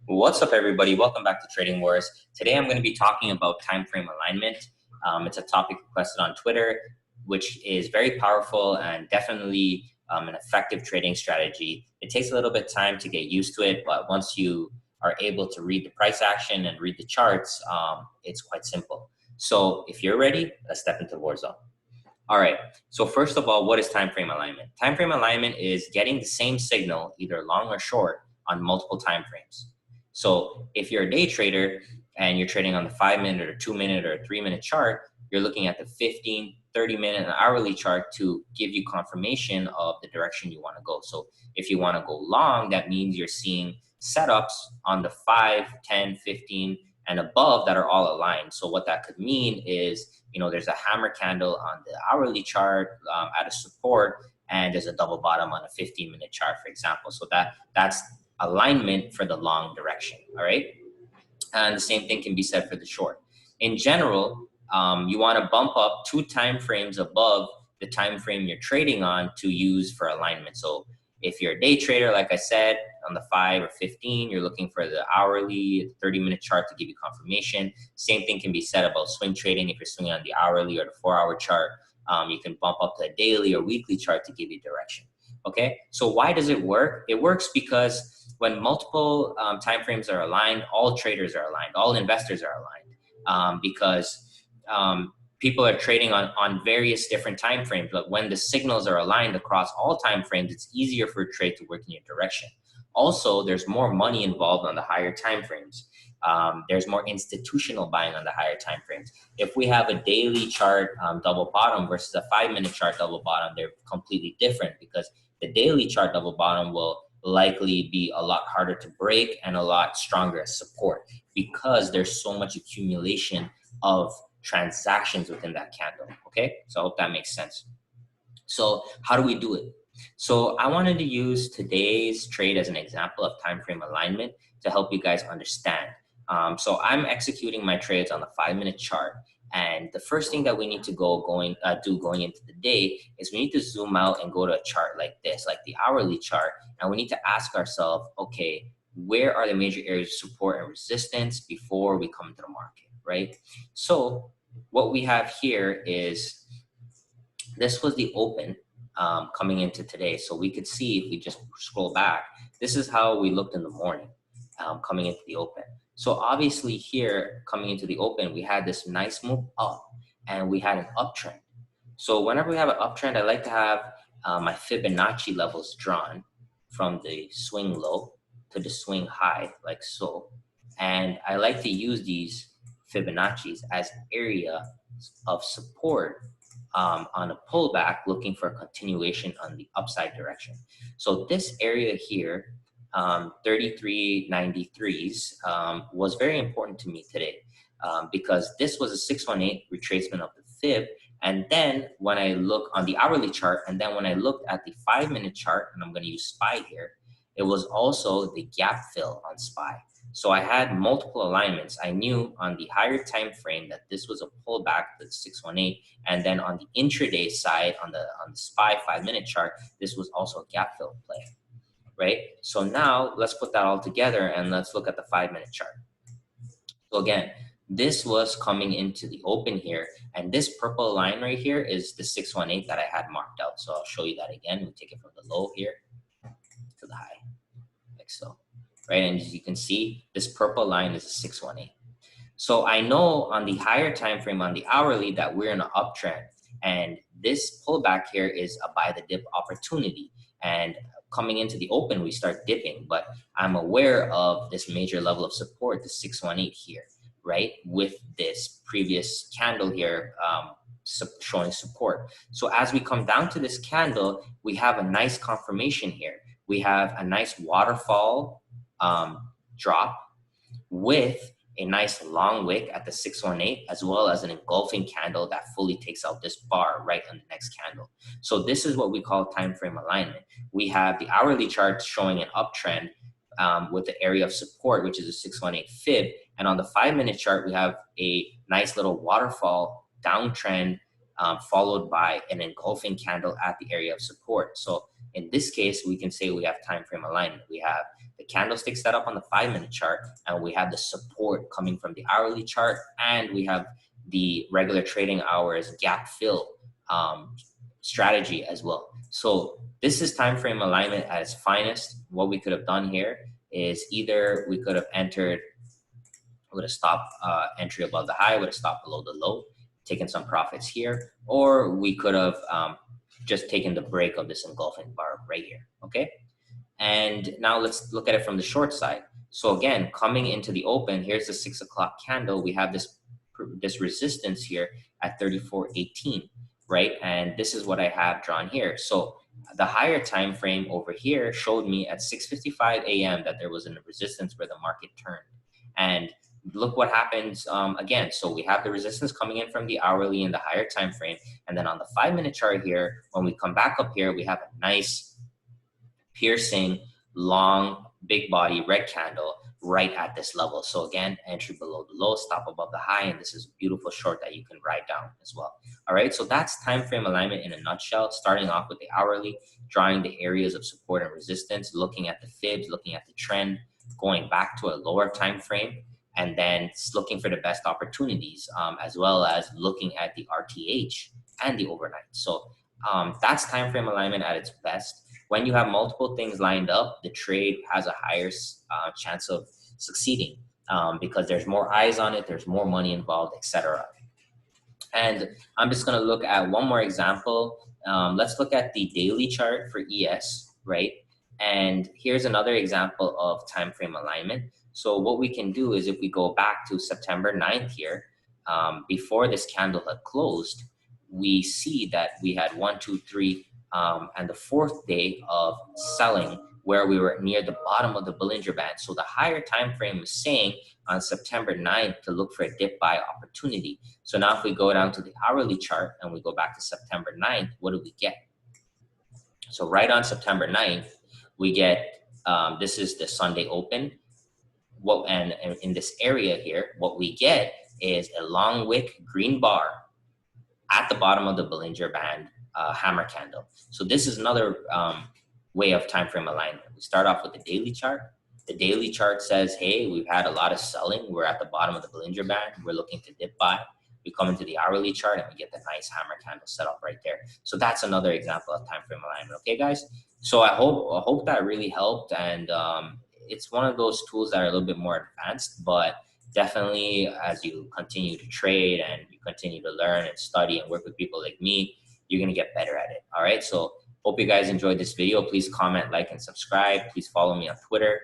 What's up, everybody? Welcome back to Trading Wars. Today, I'm going to be talking about time frame alignment. It's a topic requested on Twitter, which is very powerful and definitely an effective trading strategy. It takes a little bit of time to get used to it, but once you are able to read the price action and read the charts, it's quite simple. So if you're ready, let's step into Warzone. All right. So first of all, what is time frame alignment? Time frame alignment is getting the same signal, either long or short, on multiple time frames. So if you're a day trader and you're trading on the 5-minute or 2-minute or 3-minute chart, you're looking at the 15, 30-minute and hourly chart to give you confirmation of the direction you want to go. So if you want to go long, that means you're seeing setups on the 5, 10, 15, and above that are all aligned. So what that could mean is, there's a hammer candle on the hourly chart at a support, and there's a double bottom on a 15-minute chart, for example. So that's alignment for the long direction, all right? And the same thing can be said for the short. In general, you want to bump up 2 time frames above the time frame you're trading on to use for alignment. So if you're a day trader, like I said, on the 5 or 15, you're looking for the hourly 30-minute chart to give you confirmation. Same thing can be said about swing trading. If you're swinging on the hourly or the 4-hour chart, you can bump up to a daily or weekly chart to give you direction. Okay, so why does it work? It works because when multiple time frames are aligned, all traders are aligned, all investors are aligned, because people are trading on various different time frames. But when the signals are aligned across all time frames, it's easier for a trade to work in your direction. Also, there's more money involved on the higher time frames. There's more institutional buying on the higher time frames. If we have a daily chart double bottom versus a 5-minute chart double bottom, they're completely different, because the daily chart double bottom will likely be a lot harder to break and a lot stronger as support, because there's so much accumulation of transactions within that candle. Okay, so I hope that makes sense. So how do we do it? So I wanted to use today's trade as an example of time frame alignment to help you guys understand. So I'm executing my trades on the 5-minute chart. And the first thing that we need to do going into the day is we need to zoom out and go to a chart like this, like the hourly chart. And we need to ask ourselves, okay, where are the major areas of support and resistance before we come into the market, right? So what we have here is, this was the open coming into today. So we could see, if we just scroll back, this is how we looked in the morning coming into the open. So obviously here coming into the open, we had this nice move up and we had an uptrend. So whenever we have an uptrend, I like to have my Fibonacci levels drawn from the swing low to the swing high, like so. And I like to use these Fibonacci's as area of support on a pullback, looking for a continuation on the upside direction. So this area here, 3393s, was very important to me today, because this was a 618 retracement of the fib. And then when I look on the hourly chart, and then when I looked at the 5-minute chart, and I'm going to use SPY here, it was also the gap fill on SPY. So I had multiple alignments. I knew on the higher time frame that this was a pullback to the 618, and then on the intraday side, on the SPY 5-minute chart, this was also a gap fill play, right? So now let's put that all together and let's look at the 5-minute chart. So again, this was coming into the open here, and this purple line right here is the 618 that I had marked out. So I'll show you that again. We take it from the low here to the high, like so. Right, and as you can see, this purple line is a 618. So I know on the higher time frame, on the hourly, that we're in an uptrend, and this pullback here is a buy the dip opportunity. And coming into the open, we start dipping, but I'm aware of this major level of support, the 618 here, right, with this previous candle here showing support. So as we come down to this candle, we have a nice confirmation here. We have a nice waterfall drop with a nice long wick at the 618, as well as an engulfing candle that fully takes out this bar right on the next candle. So this is what we call time frame alignment. We have the hourly chart showing an uptrend with the area of support, which is a 618 fib. And on the 5-minute chart, we have a nice little waterfall downtrend followed by an engulfing candle at the area of support. So in this case, we can say we have time frame alignment. We have the candlestick set up on the 5-minute chart, and we have the support coming from the hourly chart, and we have the regular trading hours gap fill strategy as well. So this is time frame alignment at its finest. What we could have done here is either we could have entered with a stop entry above the high, with a stop below the low, taken some profits here, or we could have just taken the break of this engulfing bar right here, okay? And now let's look at it from the short side. So again, coming into the open, here's the 6 o'clock candle. We have this resistance here at 34.18, right? And this is what I have drawn here. So the higher time frame over here showed me at 6:55 a.m. that there was a resistance where the market turned. And look what happens again. So we have the resistance coming in from the hourly and the higher time frame. And then on the 5-minute chart here, when we come back up here, we have a nice piercing, long, big body red candle right at this level. So again, entry below the low, stop above the high, and this is a beautiful short that you can ride down as well. All right, so that's time frame alignment in a nutshell, starting off with the hourly, drawing the areas of support and resistance, looking at the fibs, looking at the trend, going back to a lower time frame, and then looking for the best opportunities, as well as looking at the RTH and the overnight. So that's time frame alignment at its best. When you have multiple things lined up, the trade has a higher chance of succeeding because there's more eyes on it, there's more money involved, etc. And I'm just going to look at one more example. Let's look at the daily chart for ES, right? And here's another example of time frame alignment. So what we can do is if we go back to September 9th here, before this candle had closed, we see that we had 1, 2, 3, and the 4th day of selling where we were near the bottom of the Bollinger Band. So the higher time frame was saying on September 9th to look for a dip buy opportunity. So now if we go down to the hourly chart and we go back to September 9th, what do we get? So right on September 9th, we get, this is the Sunday open. And in this area here, what we get is a long wick green bar at the bottom of the Bollinger Band hammer candle. So this is another way of time frame alignment. We start off with the daily chart. The daily chart says, hey, we've had a lot of selling. We're at the bottom of the Bollinger Band. We're looking to dip buy. We come into the hourly chart and we get the nice hammer candle set up right there. So that's another example of time frame alignment. Okay, guys? So I hope that really helped. And it's one of those tools that are a little bit more advanced, but definitely as you continue to trade and you continue to learn and study and work with people like me, you're going to get better at it. All right. So hope you guys enjoyed this video. Please comment, like, and subscribe. Please follow me on Twitter.